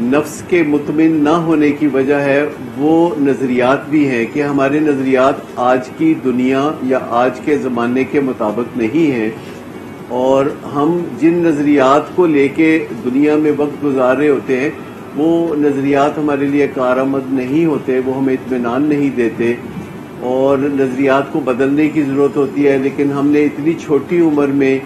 نفس کے مطمئن نہ ہونے کی وجہ ہے وہ نظریات بھی ہیں کہ ہمارے نظریات آج کی دنیا یا آج کے زمانے کے مطابق نہیں ہیں، اور ہم جن نظریات کو لے کے دنیا میں وقت گزار رہے ہوتے ہیں وہ نظریات ہمارے لیے کارآمد نہیں ہوتے، وہ ہمیں اطمینان نہیں دیتے، اور نظریات کو بدلنے کی ضرورت ہوتی ہے، لیکن ہم نے اتنی چھوٹی عمر میں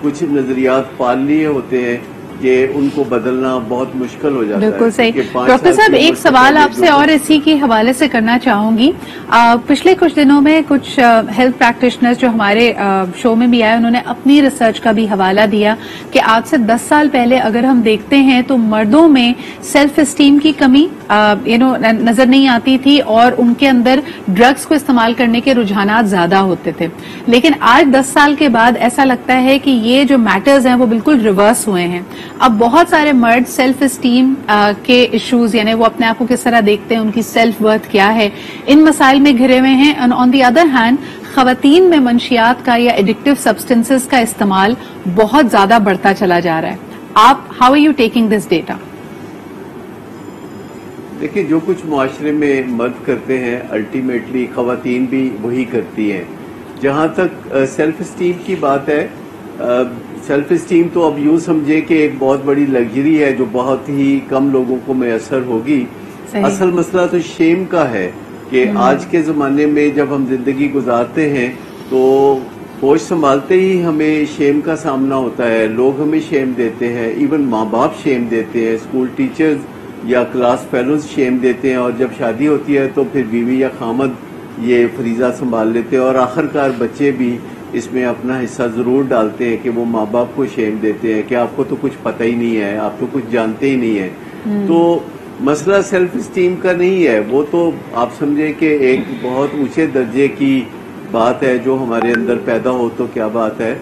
کچھ نظریات پال لیے ہوتے ہیں کہ ان کو بدلنا بہت مشکل ہو جاتا ہے۔ بالکل صحیح۔ ڈاکٹر صاحب ایک سوال آپ سے اور اسی کے حوالے سے کرنا چاہوں گی، پچھلے کچھ دنوں میں کچھ ہیلتھ پریکٹیشنرز جو ہمارے شو میں بھی آئے انہوں نے اپنی ریسرچ کا بھی حوالہ دیا کہ آج سے 10 سال پہلے اگر ہم دیکھتے ہیں تو مردوں میں سیلف اسٹیم کی کمی نظر نہیں آتی تھی اور ان کے اندر ڈرگس کو استعمال کرنے کے رجحانات زیادہ ہوتے تھے، لیکن آج 10 سال کے بعد ایسا لگتا ہے کہ یہ جو میٹرز ہیں وہ بالکل ریورس ہوئے ہیں۔ اب بہت سارے مرد سیلف اسٹیم کے ایشوز، یعنی وہ اپنے آپ کو کس طرح دیکھتے ہیں، ان کی سیلف ورتھ کیا ہے، ان مسائل میں گھرے ہوئے ہیں، اور آن دی ادر ہینڈ خواتین میں منشیات کا یا ایڈکٹیو سبسٹنسز کا استعمال بہت زیادہ بڑھتا چلا جا رہا ہے۔ آپ how are you taking this data? دیکھیں، جو کچھ معاشرے میں مرد کرتے ہیں الٹیمیٹلی خواتین بھی وہی کرتی ہیں۔ جہاں تک سیلف اسٹیم کی بات ہے، سیلف اسٹیم تو اب یوں سمجھے کہ ایک بہت بڑی لگژری ہے جو بہت ہی کم لوگوں کو میسر ہوگی۔ اصل مسئلہ تو شیم کا ہے کہ آج کے زمانے میں جب ہم زندگی گزارتے ہیں تو ہوش سنبھالتے ہی ہمیں شیم کا سامنا ہوتا ہے، لوگ ہمیں شیم دیتے ہیں، ایون ماں باپ شیم دیتے ہیں، اسکول ٹیچرز یا کلاس فیلوز شیم دیتے ہیں، اور جب شادی ہوتی ہے تو پھر بیوی یا خامد یہ فریضہ سنبھال لیتے ہیں، اور آخرکار بچے بھی اس میں اپنا حصہ ضرور ڈالتے ہیں کہ وہ ماں باپ کو شیم دیتے ہیں کہ آپ کو تو کچھ پتہ ہی نہیں ہے، آپ تو کچھ جانتے ہی نہیں ہیں۔ تو مسئلہ سیلف اسٹیم کا نہیں ہے، وہ تو آپ سمجھیں کہ ایک بہت اونچے درجے کی بات ہے جو ہمارے اندر پیدا ہو تو کیا بات ہے،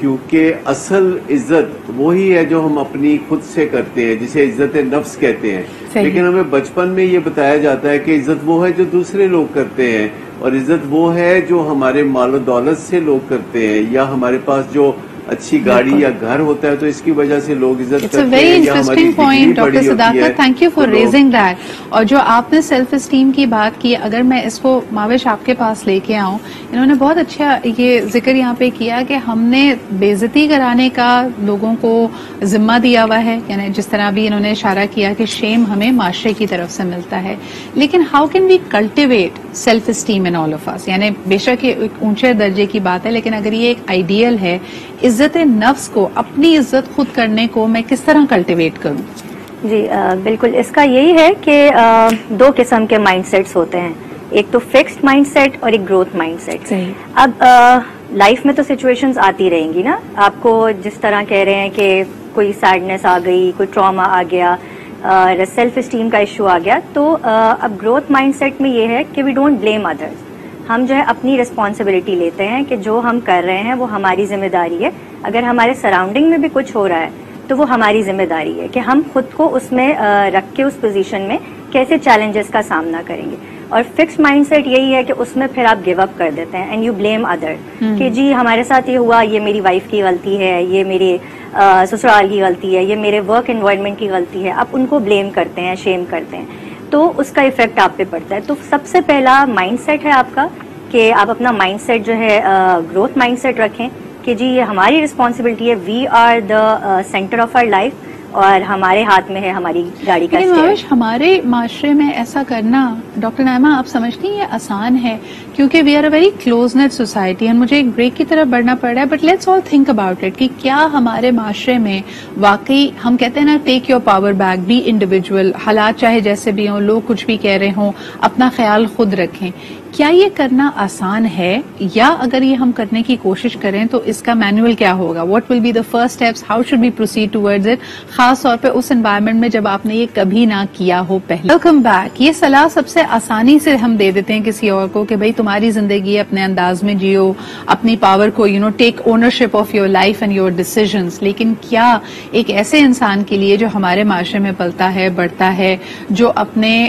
کیونکہ اصل عزت وہی ہے جو ہم اپنی خود سے کرتے ہیں، جسے عزت نفس کہتے ہیں۔ لیکن ہمیں بچپن میں یہ بتایا جاتا ہے کہ عزت وہ ہے جو دوسرے لوگ کرتے ہیں، اور عزت وہ ہے جو ہمارے مال و دولت سے لوگ کرتے ہیں، یا ہمارے پاس جو اچھی گاڑی یا گھر ہوتا ہے تو اس کی وجہ سے لوگ عزت کرتے ہیں۔ Very interesting point doctor Sadaqat, thank you for raising that. اور جو آپ نے سیلف اسٹیم کی بات کی، اگر میں اس کو ماوش آپ کے پاس لے کے آؤں، انہوں نے بہت اچھا یہ ذکر یہاں پہ کیا کہ ہم نے بے عزتی کرانے کا لوگوں کو ذمہ دیا ہوا ہے، یعنی جس طرح بھی انہوں نے اشارہ کیا کہ شیم ہمیں معاشرے کی طرف سے ملتا ہے، لیکن how can we cultivate self esteem in all of us? یعنی بے شک یہ ایک اونچے درجے کی بات ہے، لیکن اگر یہ ایک آئیڈیل ہے، عزت نفس کو، اپنی عزت خود کرنے کو میں کس طرح کلٹیویٹ کروں؟ جی بالکل، اس کا یہی ہے کہ 2 قسم کے مائنڈ سیٹس ہوتے ہیں، ایک تو فکسڈ مائنڈ سیٹ اور ایک گروتھ مائنڈ سیٹ۔ اب لائف میں تو سچویشنز آتی رہیں گی نا، آپ کو جس طرح کہہ رہے ہیں کہ کوئی سیڈنس آ گئی، کوئی ٹراما آ گیا، سیلف اسٹیم کا ایشو آ گیا، تو اب گروتھ مائنڈ سیٹ میں یہ ہے کہ وی ڈونٹ بلیم ادرس، ہم جو ہے اپنی رسپانسبلٹی لیتے ہیں کہ جو ہم کر رہے ہیں وہ ہماری ذمہ داری ہے، اگر ہمارے سراؤنڈنگ میں بھی کچھ ہو رہا ہے تو وہ ہماری ذمہ داری ہے کہ ہم خود کو اس میں رکھ کے اس پوزیشن میں کیسے چیلنجز کا سامنا کریں گے۔ اور فکس مائنڈ سیٹ یہی ہے کہ اس میں پھر آپ گیو اپ کر دیتے ہیں اینڈ یو بلیم ادر، کہ جی ہمارے ساتھ یہ ہوا، یہ میری وائف کی غلطی ہے، یہ میرے سسرال کی غلطی ہے، یہ میرے ورک انوائرمنٹ کی غلطی ہے، آپ ان کو بلیم کرتے ہیں، شیم کرتے ہیں، تو اس کا ایفیکٹ آپ پہ پڑتا ہے۔ تو سب سے پہلا مائنڈ سیٹ ہے آپ کا کہ آپ اپنا مائنڈ سیٹ جو ہے گروتھ مائنڈ سیٹ رکھیں کہ جی یہ ہماری رسپانسبلٹی ہے، we are the centre of our life, اور ہمارے ہاتھ میں ہے ہماری گاڑی کا اسٹیئرنگ۔ ہمارے معاشرے میں ایسا کرنا ڈاکٹر نائمہ آپ سمجھتی ہیں یہ آسان ہے کیونکہ we are a very close knit society, and مجھے ایک بریک کی طرف بڑھنا پڑ رہا ہے، but let's all think about it کہ کیا ہمارے معاشرے میں واقعی ہم کہتے ہیں نا take your power back, be individual, حالات چاہے جیسے بھی ہوں، لوگ کچھ بھی کہہ رہے ہوں، اپنا خیال خود رکھیں، کیا یہ کرنا آسان ہے؟ یا اگر یہ ہم کرنے کی کوشش کریں تو اس کا مینوئل کیا ہوگا؟ What will be the first steps? How should be proceed towards it, خاص طور پہ اس انوائرمنٹ میں جب آپ نے یہ کبھی نہ کیا ہو پہلے؟ Welcome back. یہ صلاح سب سے آسانی سے ہم دے دیتے ہیں کسی اور کو کہ بھائی تمہاری زندگی اپنے انداز میں جیو، اپنی پاور کو take ownership of your life and your decisions, لیکن کیا ایک ایسے انسان کے لیے جو ہمارے معاشرے میں پلتا ہے بڑھتا ہے، جو اپنے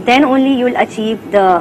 then only you will achieve the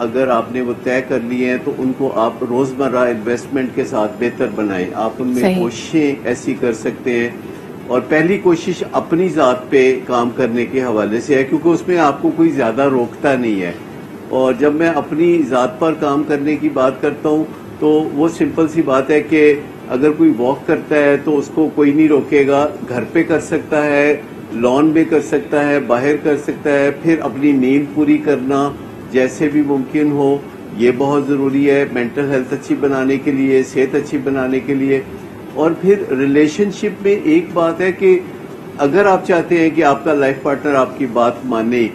اگر آپ نے وہ طے کر لیے ہیں تو ان کو آپ روزمرہ انویسٹمنٹ کے ساتھ بہتر بنائیں. آپ ان میں کوششیں ایسی کر سکتے ہیں. اور پہلی کوشش اپنی ذات پہ کام کرنے کے حوالے سے ہے, کیونکہ اس میں آپ کو کوئی زیادہ روکتا نہیں ہے. اور جب میں اپنی ذات پر کام کرنے کی بات کرتا ہوں تو وہ سمپل سی بات ہے کہ اگر کوئی واک کرتا ہے تو اس کو کوئی نہیں روکے گا. گھر پہ کر سکتا ہے, لان میں کر سکتا ہے, باہر کر سکتا ہے. پھر اپنی نیند پوری کرنا جیسے بھی ممکن ہو یہ بہت ضروری ہے مینٹل ہیلتھ اچھی بنانے کے لیے, صحت اچھی بنانے کے لیے. اور پھر ریلیشن شپ میں ایک بات ہے کہ اگر آپ چاہتے ہیں کہ آپ کا لائف پارٹنر آپ کی بات مانے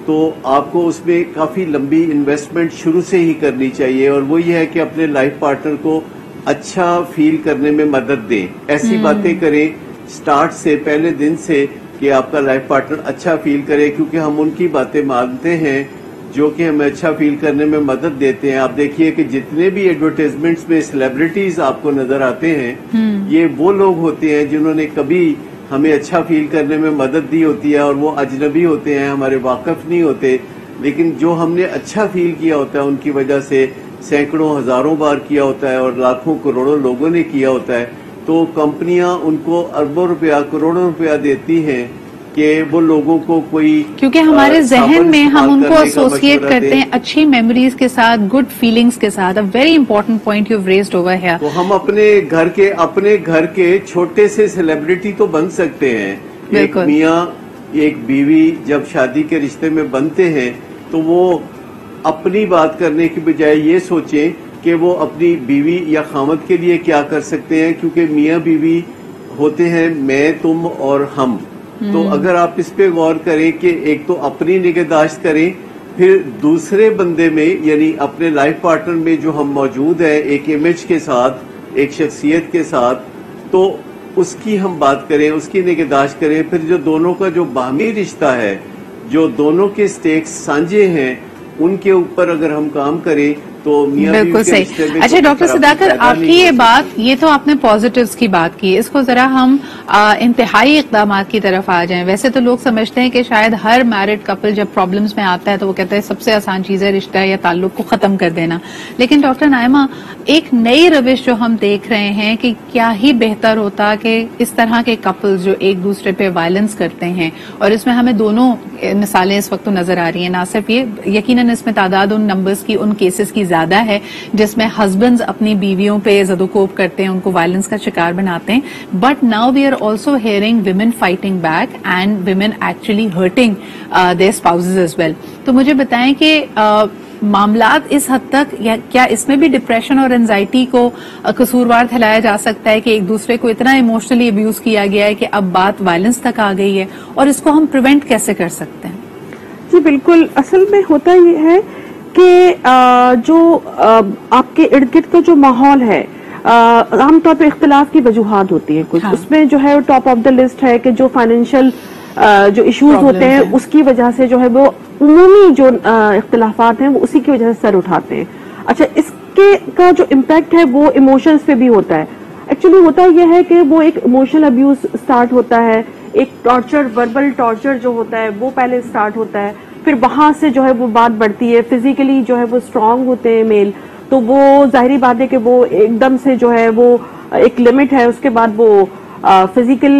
تو آپ کو اس میں کافی لمبی انویسٹمنٹ شروع سے ہی کرنی چاہیے. اور وہ یہ ہے کہ اپنے لائف پارٹنر کو اچھا فیل کرنے میں مدد دیں. ایسی باتیں کریں سٹارٹ سے, پہلے دن سے, کہ آپ کا لائف پارٹنر اچھا فیل کرے, کیونکہ ہم ان کی باتیں مانتے ہیں جو کہ ہمیں اچھا فیل کرنے میں مدد دیتے ہیں. آپ دیکھیے کہ جتنے بھی ایڈورٹائزمنٹس میں سیلیبریٹیز آپ کو نظر آتے ہیں یہ وہ لوگ ہوتے ہیں جنہوں نے کبھی ہمیں اچھا فیل کرنے میں مدد دی ہوتی ہے, اور وہ اجنبی ہوتے ہیں, ہمارے واقف نہیں ہوتے. لیکن جو ہم نے اچھا فیل کیا ہوتا ہے ان کی وجہ سے سینکڑوں ہزاروں بار کیا ہوتا ہے اور لاکھوں کروڑوں لوگوں نے کیا ہوتا ہے, تو کمپنیاں ان کو اربوں روپیہ کروڑوں روپیہ دیتی ہیں کہ وہ لوگوں کو کوئی, کیونکہ ہمارے ذہن میں ہم ان کو ایسوسیٹ کرتے ہیں اچھی میموریز کے ساتھ, گڈ فیلنگز کے ساتھ. A very important point you raised over here. تو ہم اپنے گھر کے چھوٹے سے سیلیبریٹی تو بن سکتے ہیں. ایک میاں ایک بیوی جب شادی کے رشتے میں بنتے ہیں تو وہ اپنی بات کرنے کی بجائے یہ سوچیں کہ وہ اپنی بیوی یا خامد کے لیے کیا کر سکتے ہیں, کیونکہ میاں بیوی ہوتے ہیں میں, تم اور ہم. تو اگر آپ اس پہ غور کریں کہ ایک تو اپنی نگہداشت کریں, پھر دوسرے بندے میں یعنی اپنے لائف پارٹنر میں جو ہم موجود ہیں ایک امیج کے ساتھ, ایک شخصیت کے ساتھ, تو اس کی ہم بات کریں, اس کی نگہداشت کریں. پھر جو دونوں کا جو باہمی رشتہ ہے, جو دونوں کے سٹیکس سانجے ہیں, ان کے اوپر اگر ہم کام کریں تو بالکل صحیح. اچھا ڈاکٹر صداقت, آپ کی یہ بات, یہ تو آپ نے پازیٹیوز کی بات کی, اس کو ذرا ہم انتہائی اقدامات کی طرف آ جائیں. ویسے تو لوگ سمجھتے ہیں کہ شاید ہر میرڈ کپل جب پرابلمز میں آتا ہے تو وہ کہتا ہے سب سے آسان چیز ہے رشتہ یا تعلق کو ختم کر دینا. لیکن ڈاکٹر نائمہ, ایک نئی روش جو ہم دیکھ رہے ہیں کہ کیا ہی بہتر ہوتا کہ اس طرح کے کپلز جو ایک دوسرے پہ وائلنس کرتے ہیں, اور اس میں ہمیں دونوں مثالیں اس وقت نظر آ رہی ہیں, نہ صرف یہ یقیناً اس میں تعداد ان نمبرز کی, ان کیسز کی زیادہ ہے جس میں ہسبینڈز اپنی بیویوں پہ زد و کوب کرتے ہیں, ان کو وائلنس کا شکار بناتے ہیں. But now we are also hearing women fighting back and women actually hurting their spouses as well. تو مجھے بتائیں کہ معاملات اس حد تک, یا کیا اس میں بھی ڈپریشن اور انزائٹی کو قصوروار ٹھہرایا جا سکتا ہے کہ ایک دوسرے کو اتنا ایموشنلی ابیوز کیا گیا ہے کہ اب بات وائلنس تک آ گئی ہے, اور اس کو ہم پریونٹ کیسے کر سکتے ہیں؟ جی بالکل, اصل میں ہوتا یہ ہے کہ جو آپ کے ارد گرد کا جو ماحول ہے, عام طور پہ اختلاف کی وجوہات ہوتی ہیں کچھ, اس میں جو ہے ٹاپ آف دا لسٹ ہے کہ جو فائنینشیل جو ایشوز ہوتے ہیں اس کی وجہ سے جو ہے وہ عمومی جو اختلافات ہیں وہ اسی کی وجہ سے سر اٹھاتے ہیں. اچھا, اس کے کا جو امپیکٹ ہے وہ ایموشنز پہ بھی ہوتا ہے. ایکچولی ہوتا یہ ہے کہ وہ ایک ایموشنل ابیوز سٹارٹ ہوتا ہے, ایک ٹارچر, وربل ٹارچر جو ہوتا ہے وہ پہلے سٹارٹ ہوتا ہے, پھر وہاں سے جو ہے وہ بات بڑھتی ہے. فزیکلی جو ہے وہ اسٹرانگ ہوتے ہیں میل, تو وہ ظاہری بات ہے کہ وہ ایک دم سے جو ہے وہ ایک لمٹ ہے, اس کے بعد وہ فزیکل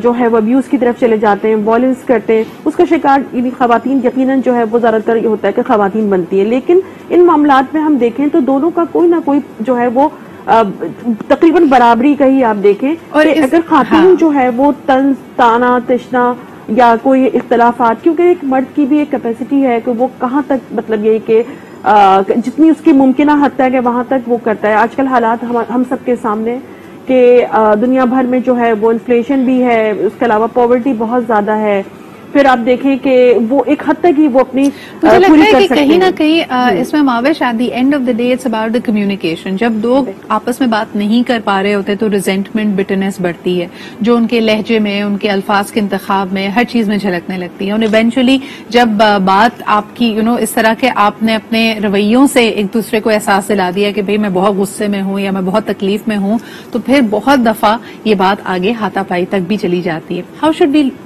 جو ہے وہ ابیوز کی طرف چلے جاتے ہیں, وائلنس کرتے ہیں. اس کا شکار خواتین یقیناً جو ہے وہ زیادہ تر یہ ہوتا ہے کہ خواتین بنتی ہیں. لیکن ان معاملات میں ہم دیکھیں تو دونوں کا کوئی نہ کوئی جو ہے وہ تقریباً برابری کا ہی آپ دیکھیں, اور اگر خاتون جو ہے وہ طنز, طعنہ, تشنا یا کوئی اختلافات, کیونکہ ایک مرد کی بھی ایک کیپیسٹی ہے کہ وہ کہاں تک, مطلب یہی کہ جتنی اس کی ممکنہ حد تک ہے وہاں تک وہ کرتا ہے. آج کل حالات ہم سب کے سامنے کہ دنیا بھر میں جو ہے وہ انفلیشن بھی ہے, اس کے علاوہ پاورٹی بہت زیادہ ہے. پھر آپ دیکھیں کہ وہ ایک حد تک ہی وہ اپنی مجھے لگتا ہے کہ کہیں نہ کہیں اس میں ماوش at the end of the day it's about the communication. جب لوگ آپس میں بات نہیں کر پا رہے ہوتے تو ریزنٹمنٹ, بٹرنس بڑھتی ہے, جو ان کے لہجے میں, ان کے الفاظ کے انتخاب میں, ہر چیز میں جھلکنے لگتی ہے. اور ایونچولی جب بات آپ کی اس طرح کے آپ نے اپنے رویوں سے ایک دوسرے کو احساس دلا دیا کہ بھئی میں بہت غصے میں ہوں یا میں بہت تکلیف میں ہوں, تو پھر بہت دفعہ یہ بات آگے ہاتھا پائی تک بھی چلی جاتی ہے. How should we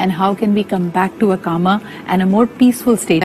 and how can we come back to a calmer and a more peaceful state?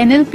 NLP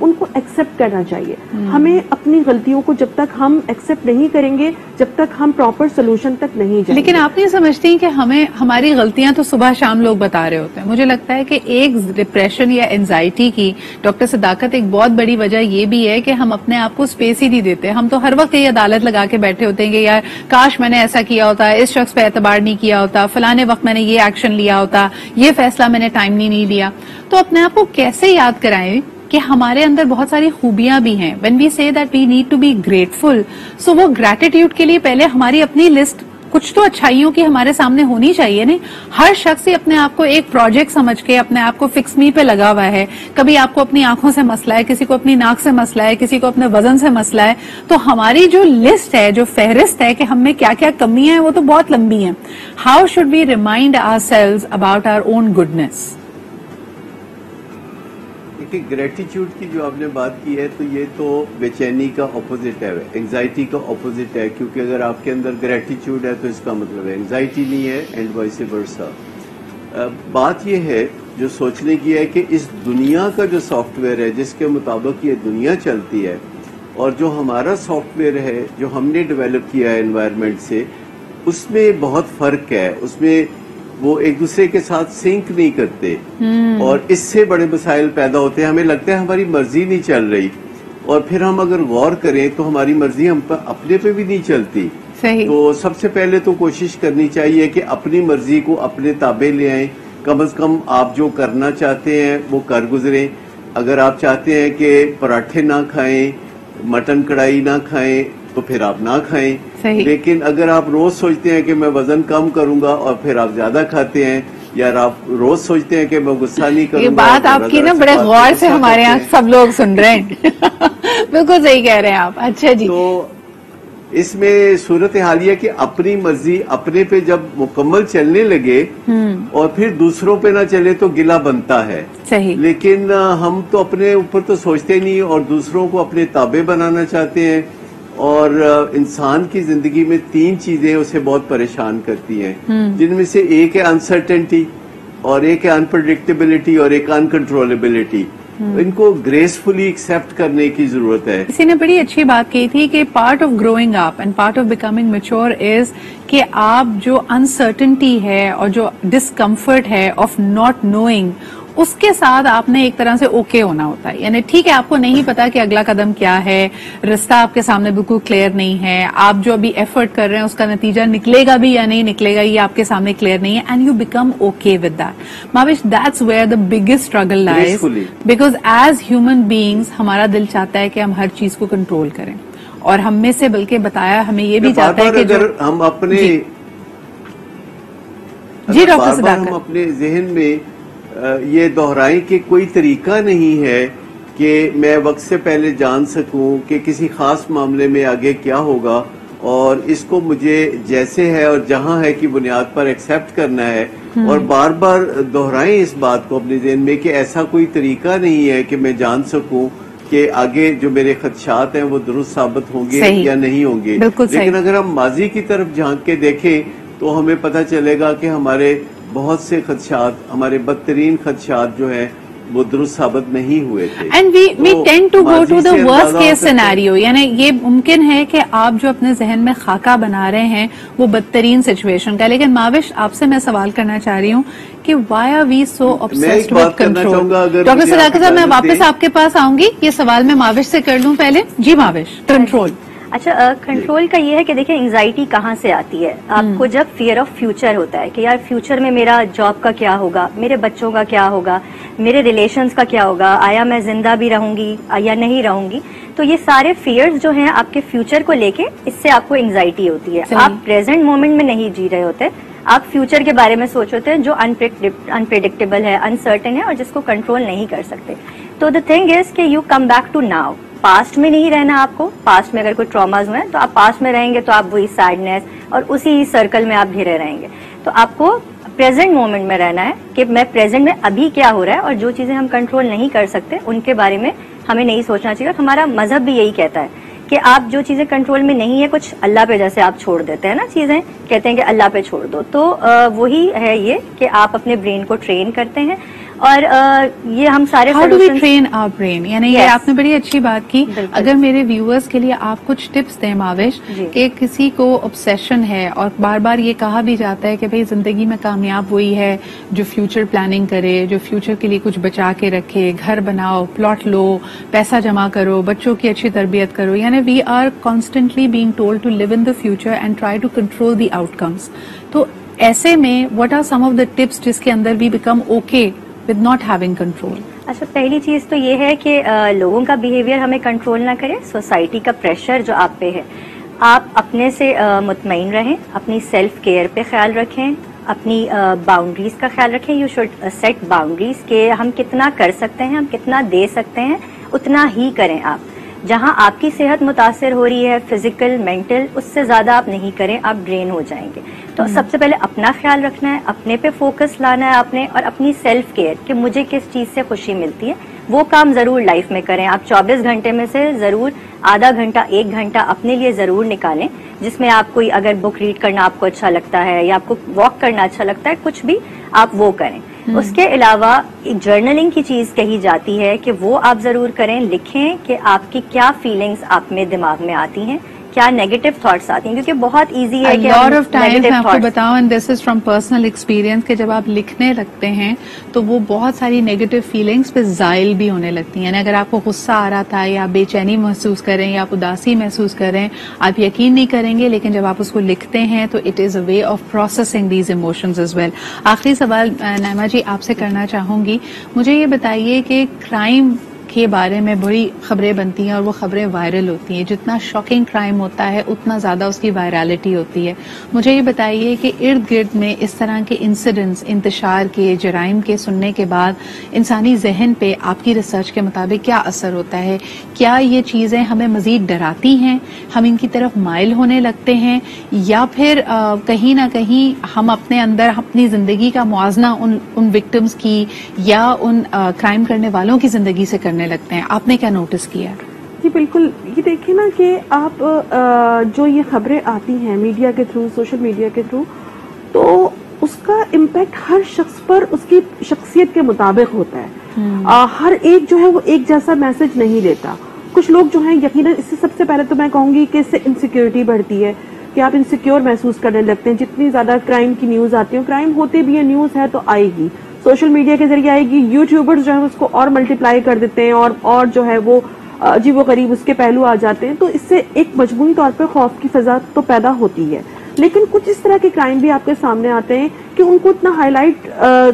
ان کو ایکسپٹ کرنا چاہیے. ہمیں اپنی غلطیوں کو جب تک ہم ایکسپٹ نہیں کریں گے, جب تک ہم پراپر سولوشن تک نہیں جائیں گے. لیکن آپ نہیں سمجھتی کہ ہمیں ہماری غلطیاں تو صبح شام لوگ بتا رہے ہوتے ہیں. مجھے لگتا ہے کہ ایک ڈپریشن یا اینزائٹی کی ڈاکٹر صداقت ایک بہت بڑی وجہ یہ بھی ہے کہ ہم اپنے آپ کو اسپیس ہی نہیں دیتے. ہم تو ہر وقت یہ عدالت لگا کے بیٹھے ہوتے ہیں کہ یار کاش میں نے ایسا کیا ہوتا, اس شخص پہ اعتبار نہیں کیا ہوتا, فلانے وقت میں نے یہ ایکشن لیا ہوتا, یہ فیصلہ میں نے ٹائملی نہیں لیا. تو اپنے آپ کو کیسے یاد کرائیں کہ ہمارے اندر بہت ساری خوبیاں بھی ہیں. When we say that we need to be grateful, so وہ گریٹیٹیوڈ کے لیے پہلے ہماری اپنی لسٹ کچھ تو اچھائیوں کی ہمارے سامنے ہونی چاہیے. نہیں ہر شخص ہی اپنے آپ کو ایک پروجیکٹ سمجھ کے اپنے آپ کو فکس می پہ لگا ہوا ہے. کبھی آپ کو اپنی آنکھوں سے مسئلہ ہے, کسی کو اپنی ناک سے مسئلہ ہے, کسی کو اپنے وزن سے مسئلہ ہے. تو ہماری جو لسٹ ہے, جو فہرست ہے کہ ہم میں کیا کیا کمیاں ہیں, وہ تو بہت لمبی ہیں. How should we remind our selves about our own goodness? دیکھیے گریٹیچیوڈ کی جو آپ نے بات کی ہے تو یہ تو بے چینی کا اپوزٹ ہے, انگزائٹی کا اپوزٹ ہے. کیونکہ اگر آپ کے اندر گریٹیچیوڈ ہے تو اس کا مطلب ہے انگزائٹی نہیں ہے, اینڈ وائس ورسا. بات یہ ہے جو سوچنے کی ہے کہ اس دنیا کا جو سافٹ ویئر ہے جس کے مطابق یہ دنیا چلتی ہے, اور جو ہمارا سافٹ ویئر ہے جو ہم نے ڈیولپ کیا ہے انوائرمنٹ سے, اس میں بہت فرق ہے. اس میں وہ ایک دوسرے کے ساتھ سنک نہیں کرتے, اور اس سے بڑے مسائل پیدا ہوتے ہیں. ہمیں لگتا ہے ہماری مرضی نہیں چل رہی, اور پھر ہم اگر غور کریں تو ہماری مرضی ہم اپنے پہ بھی نہیں چلتی. تو سب سے پہلے تو کوشش کرنی چاہیے کہ اپنی مرضی کو اپنے تابع لے آئیں. کم از کم آپ جو کرنا چاہتے ہیں وہ کر گزریں. اگر آپ چاہتے ہیں کہ پراٹھے نہ کھائیں, مٹن کڑھائی نہ کھائیں, تو پھر آپ نہ کھائیں. لیکن اگر آپ روز سوچتے ہیں کہ میں وزن کم کروں گا اور پھر آپ زیادہ کھاتے ہیں, یا آپ روز سوچتے ہیں کہ میں غصہ نہیں کروں گا, یہ بات آپ کی نا بڑے غور سے ہمارے یہاں سب لوگ سن رہے ہیں. بالکل صحیح کہہ رہے ہیں آپ. اچھا جی, تو اس میں صورتحال یہ کہ اپنی مرضی اپنے پہ جب مکمل چلنے لگے اور پھر دوسروں پہ نہ چلے تو گلہ بنتا ہے. صحیح. لیکن ہم تو اپنے اوپر تو سوچتے نہیں اور دوسروں کو اپنے تابع بنانا چاہتے ہیں. اور انسان کی زندگی میں 3 چیزیں اسے بہت پریشان کرتی ہیں, جن میں سے ایک ہے انسرٹنٹی, اور ایک ہے انپریڈکٹیبلٹی, اور ایک انکنٹرولبلٹی. ان کو گریسفلی ایکسپٹ کرنے کی ضرورت ہے. کسی نے بڑی اچھی بات کی تھی کہ part of growing up and part of becoming mature is کہ آپ جو انسرٹنٹی ہے اور جو ڈسکمفرٹ ہے آف ناٹ نوئنگ, اس کے ساتھ آپ نے ایک طرح سے اوکے ہونا ہوتا ہے. یعنی ٹھیک ہے آپ کو نہیں پتا کہ اگلا قدم کیا ہے, رستہ آپ کے سامنے بالکل کلیئر نہیں ہے, آپ جو ابھی ایفرٹ کر رہے ہیں اس کا نتیجہ نکلے گا بھی یا نہیں نکلے گا یہ آپ کے سامنے کلیئر نہیں ہے, and you become okay with that. ماوش, that's where the biggest struggle لائز, because as human beings ہمارا دل چاہتا ہے کہ ہم ہر چیز کو کنٹرول کریں, اور ہم میں سے بلکہ بتایا ہمیں یہ بھی چاہتا ہے کہ ہم اپنے ڈاکٹر صداقت ہم اپنے ذہن میں یہ دہرائیں کہ کوئی طریقہ نہیں ہے کہ میں وقت سے پہلے جان سکوں کہ کسی خاص معاملے میں آگے کیا ہوگا, اور اس کو مجھے جیسے ہے اور جہاں ہے کی بنیاد پر ایکسپٹ کرنا ہے. اور بار بار دہرائیں اس بات کو اپنے ذہن میں کہ ایسا کوئی طریقہ نہیں ہے کہ میں جان سکوں کہ آگے جو میرے خدشات ہیں وہ درست ثابت ہوں گے یا نہیں ہوں گے. لیکن اگر ہم ماضی کی طرف جھانک کے دیکھیں تو ہمیں پتہ چلے گا کہ ہمارے بہت سے خدشات, ہمارے بدترین خدشات جو ہیں وہ درست ثابت نہیں ہوئے تھے. And we tend to go to the worst case scenario. یعنی یہ ممکن ہے کہ آپ جو اپنے ذہن میں خاکہ بنا رہے ہیں وہ بدترین سچویشن کا. لیکن ماوش, آپ سے میں سوال کرنا چاہ رہی ہوں کہ why are we so obsessed with control. Doctor Sadaqat صاحب, میں واپس آپ کے پاس آؤں گی, یہ سوال میں ماوش سے کر لوں پہلے. جی ماوش, کنٹرول. اچھا, کنٹرول کا یہ ہے کہ دیکھیں انگزائٹی کہاں سے آتی ہے. آپ کو جب فیئر آف فیوچر ہوتا ہے کہ یار فیوچر میں میرا جاب کا کیا ہوگا, میرے بچوں کا کیا ہوگا, میرے ریلیشنز کا کیا ہوگا, آیا میں زندہ بھی رہوں گی یا نہیں رہوں گی, تو یہ سارے فیئرز جو ہیں آپ کے فیوچر کو لے کے, اس سے آپ کو انگزائٹی ہوتی ہے. آپ پریزنٹ مومنٹ میں نہیں جی رہے ہوتے, آپ فیوچر کے بارے میں سوچ ہوتے ہیں جو انپریڈکٹیبل ہے, انسرٹن ہے, اور جس کو کنٹرول نہیں کر سکتے. تو دا تھنگ از کہ you come back to now. Past میں نہیں رہنا آپ کو. پاسٹ میں اگر کوئی ٹراماز ہوئے تو آپ پاسٹ میں رہیں گے تو آپ وہی سیڈنیس اور اسی سرکل میں آپ گھرے رہیں گے. تو آپ کو پریزنٹ مومنٹ میں رہنا ہے کہ میں پریزنٹ میں ابھی کیا ہو رہا ہے, اور جو چیزیں ہم کنٹرول نہیں کر سکتے ان کے بارے میں ہمیں نہیں سوچنا چاہیے. اور ہمارا مذہب بھی یہی کہتا ہے کہ آپ جو چیزیں کنٹرول میں نہیں ہے, کچھ اللہ پہ جیسے آپ چھوڑ دیتے ہیں نا چیزیں, کہتے ہیں کہ اللہ پہ چھوڑ دو, تو وہی ہے یہ کہ آپ اپنے برین کو ٹرین کرتے ہیں اور یہ ہم سارے How do we train our brain؟ یعنی یہ آپ نے بڑی اچھی بات کی. اگر میرے ویورز کے لیے آپ کچھ ٹپس دیں ماوش کہ کسی کو obsession ہے اور بار بار یہ کہا بھی جاتا ہے کہ بھئی زندگی میں کامیاب وہی ہے جو فیوچر پلاننگ کرے, جو فیوچر کے لیے کچھ بچا کے رکھے, گھر بناؤ, پلاٹ لو, پیسہ جمع کرو, بچوں کی اچھی تربیت کرو, یعنی we are constantly being told to live in the future and try to control the outcomes. تو ایسے میں what are some of the tips جس کے اندر we become okay with not having control? اچھا, پہلی چیز تو یہ ہے کہ لوگوں کا بیہیویئر ہمیں کنٹرول نہ کرے, سوسائٹی کا پریشر جو آپ پہ ہے, آپ اپنے سے مطمئن رہیں, اپنی سیلف کیئر پہ خیال رکھیں, اپنی باؤنڈریز کا خیال رکھیں. یو شوڈ سیٹ باؤنڈریز کہ ہم کتنا کر سکتے ہیں, ہم کتنا دے سکتے ہیں, اتنا ہی کریں. آپ جہاں آپ کی صحت متاثر ہو رہی ہے فزیکل مینٹل, اس سے زیادہ آپ نہیں کریں, آپ ڈرین ہو جائیں گے. تو سب سے پہلے اپنا خیال رکھنا ہے, اپنے پہ فوکس لانا ہے آپ نے, اور اپنی سیلف کیئر کہ مجھے کس چیز سے خوشی ملتی ہے وہ کام ضرور لائف میں کریں. آپ 24 گھنٹے میں سے ضرور آدھا گھنٹہ 1 گھنٹہ اپنے لیے ضرور نکالیں, جس میں آپ کوئی اگر بک ریڈ کرنا آپ کو اچھا لگتا ہے یا آپ کو واک کرنا اچھا لگتا ہے, کچھ بھی آپ وہ کریں. اس کے علاوہ ایک جرنلنگ کی چیز کہی جاتی ہے کہ وہ آپ ضرور کریں, لکھیں کہ آپ کی کیا فیلنگز آپ میں دماغ میں آتی ہیں, کیا نیگیٹو تھاٹس آتی ہیں, کیونکہ بہت ایزی ہے کہ لوٹ آف ٹائم میں آپ کو بتاؤں, and this is from personal experience, کہ جب آپ لکھنے لگتے ہیں تو وہ بہت ساری نیگیٹو فیلنگس پہ زائل بھی ہونے لگتی ہیں. یعنی اگر آپ کو غصہ آ رہا تھا یا آپ بے چینی محسوس کریں یا آپ اداسی محسوس کریں, آپ یقین نہیں کریں گے, لیکن جب آپ اس کو لکھتے ہیں تو it is a way of processing these emotions as well. آخری سوال نعمہ جی آپ سے کرنا چاہوں گی, مجھے یہ بتائیے کہ کرائم کے بارے میں بڑی خبریں بنتی ہیں اور وہ خبریں وائرل ہوتی ہیں. جتنا شاکنگ کرائم ہوتا ہے اتنا زیادہ اس کی وائرالٹی ہوتی ہے. مجھے یہ بتائیے کہ ارد گرد میں اس طرح کے انسیڈنٹس, انتشار کے, جرائم کے سننے کے بعد انسانی ذہن پہ آپ کی ریسرچ کے مطابق کیا اثر ہوتا ہے؟ کیا یہ چیزیں ہمیں مزید ڈراتی ہیں, ہم ان کی طرف مائل ہونے لگتے ہیں, یا پھر کہیں نہ کہیں ہم اپنے اندر اپنی زندگی کا موازنہ ان وکٹمز کی یا ان کرائم کرنے والوں کی زندگی سے کرنے لگتے ہیں؟ آپ نے کیا نوٹس کیا؟ جی بالکل, یہ دیکھیں نا کہ آپ جو یہ خبریں آتی ہیں میڈیا کے تھرو, سوشل میڈیا کے تھرو, تو اس کا امپیکٹ ہر شخص پر اس کی شخصیت کے مطابق ہوتا ہے. ہر ایک جو ہے وہ ایک جیسا میسج نہیں دیتا. کچھ لوگ جو ہیں یقیناً, اس سے سب سے پہلے تو میں کہوں گی کہ اس سے انسیکیورٹی بڑھتی ہے, کہ آپ انسیکیور محسوس کرنے لگتے ہیں. جتنی زیادہ کرائم کی نیوز آتی ہے, کرائم ہوتے بھی ہیں, نیوز ہے تو آئے گی, سوشل میڈیا کے ذریعے آئے گی, یوٹیوبرز جو ہے اس کو اور ملٹیپلائی کر دیتے ہیں اور جو ہے وہ عجیب و غریب اس کے پہلو آ جاتے ہیں. تو اس سے ایک مجموعی طور پہ خوف کی فضا تو پیدا ہوتی ہے. لیکن کچھ اس طرح کے کرائم بھی آپ کے سامنے آتے ہیں کہ ان کو اتنا ہائی لائٹ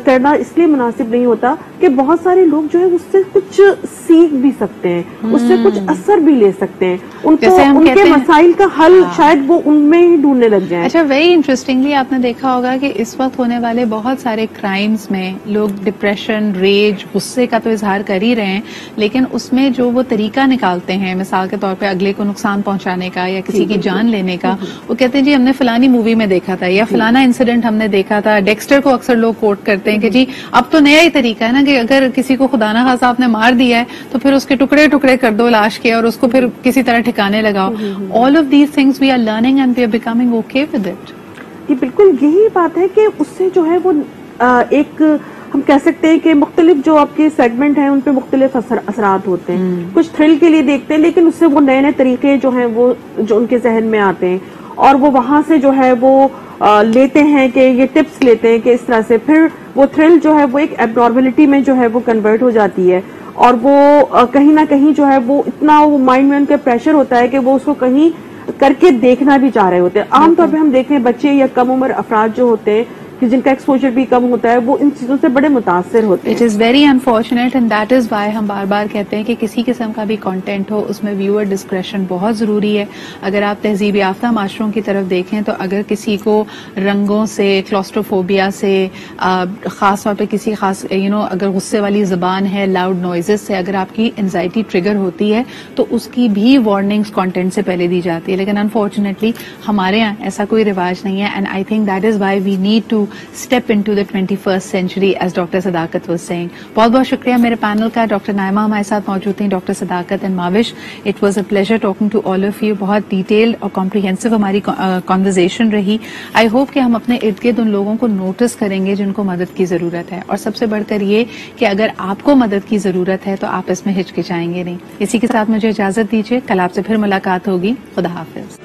کرنا اس لیے مناسب نہیں ہوتا کہ بہت سارے لوگ جو ہے اس سے کچھ سیکھ بھی سکتے ہیں, اس سے کچھ اثر بھی لے سکتے ہیں, ان کو ان کے مسائل کا حل شاید وہ ان میں ہی ڈھونڈنے لگ جائیں. اچھا, ویری انٹرسٹنگلی آپ نے دیکھا ہوگا کہ اس وقت ہونے والے بہت سارے کرائمز میں لوگ ڈپریشن, ریج, غصے کا تو اظہار کر ہی رہے ہیں, لیکن اس میں جو وہ طریقہ نکالتے ہیں, مثال کے طور پہ اگلے کو نقصان پہنچانے کا یا کسی کی جان لینے کا, وہ کہتے ہیں جی ہم نے فلانی مووی میں دیکھا تھا یا فلانا انسیڈنٹ ہم نے دیکھا تھا. ڈیکسٹر کو اکثر لوگ کوٹ کرتے ہیں کہ جی اب تو نیا ہی طریقہ ہے نا کہ اگر کسی کو خدا نہ خاصا آپ نے مار دیا ہے تو پھر اس کے ٹکڑے ٹکڑے کر دو لاش کے اور اس کو پھر کسی طرح ٹھکانے لگاؤ. All of these things we are learning and we are becoming okay with it. یہ بالکل یہی بات ہے کہ اس سے جو ہے وہ ایک ہم کہہ سکتے ہیں کہ مختلف جو آپ کے سیگمنٹ ہیں ان پہ مختلف اثرات ہوتے ہیں. کچھ تھرل کے لیے دیکھتے ہیں, لیکن اس سے وہ نئے نئے طریقے جو ہیں وہ جو ان کے ذہن میں آتے ہیں اور وہ وہاں سے جو ہے وہ لیتے ہیں کہ یہ ٹپس لیتے ہیں کہ اس طرح سے پھر وہ تھرل جو ہے وہ ایک ایب نارملٹی میں جو ہے وہ کنورٹ ہو جاتی ہے, اور وہ کہیں نہ کہیں جو ہے وہ اتنا وہ مائنڈ میں ان کا پریشر ہوتا ہے کہ وہ اس کو کہیں کر کے دیکھنا بھی چاہ رہے ہوتے ہیں. عام طور پہ ہم دیکھیں بچے یا کم عمر افراد جو ہوتے ہیں کہ جن کا ایکسپوجر بھی کم ہوتا ہے, وہ ان چیزوں سے بڑے متاثر ہوتے ہیں. It is very unfortunate and that is Y ہم بار بار کہتے ہیں کہ کسی قسم کا بھی کانٹینٹ ہو اس میں ویور ڈسکریشن بہت ضروری ہے. اگر آپ تہذیب یافتہ معاشروں کی طرف دیکھیں تو اگر کسی کو رنگوں سے, کلاسٹروفوبیا سے, خاص طور پہ کسی خاص اگر غصے والی زبان ہے, لاؤڈ نوائزز سے اگر آپ کی انزائٹی ٹریگر ہوتی ہے تو اس کی بھی وارننگز کانٹینٹ سے پہلے دی جاتی ہے. لیکن انفارچونیٹلی ہمارے یہاں ایسا کوئی رواج نہیں ہے, and I think that is why we need to step into the 21st century, as Dr. Sadakat was saying. بہت بہت شکریہ میرے پینل کا. ڈاکٹر نائمہ ہمارے ساتھ موجود تھیں, doctor Sadaqat and Mahvash. It was a pleasure talking to all of you. بہت ڈیٹیلڈ اور کمپریہنسو ہماری کانورزیشن رہی. آئی ہوپ کہ ہم اپنے ارد گرد ان لوگوں کو نوٹس کریں گے جن کو مدد کی ضرورت ہے, اور سب سے بڑھ کر یہ کہ اگر آپ کو مدد کی ضرورت ہے تو آپ اس میں ہچکچائیں گے نہیں. اسی کے ساتھ مجھے اجازت دیجیے, کل آپ سے پھر ملاقات ہوگی. خدا حافظ.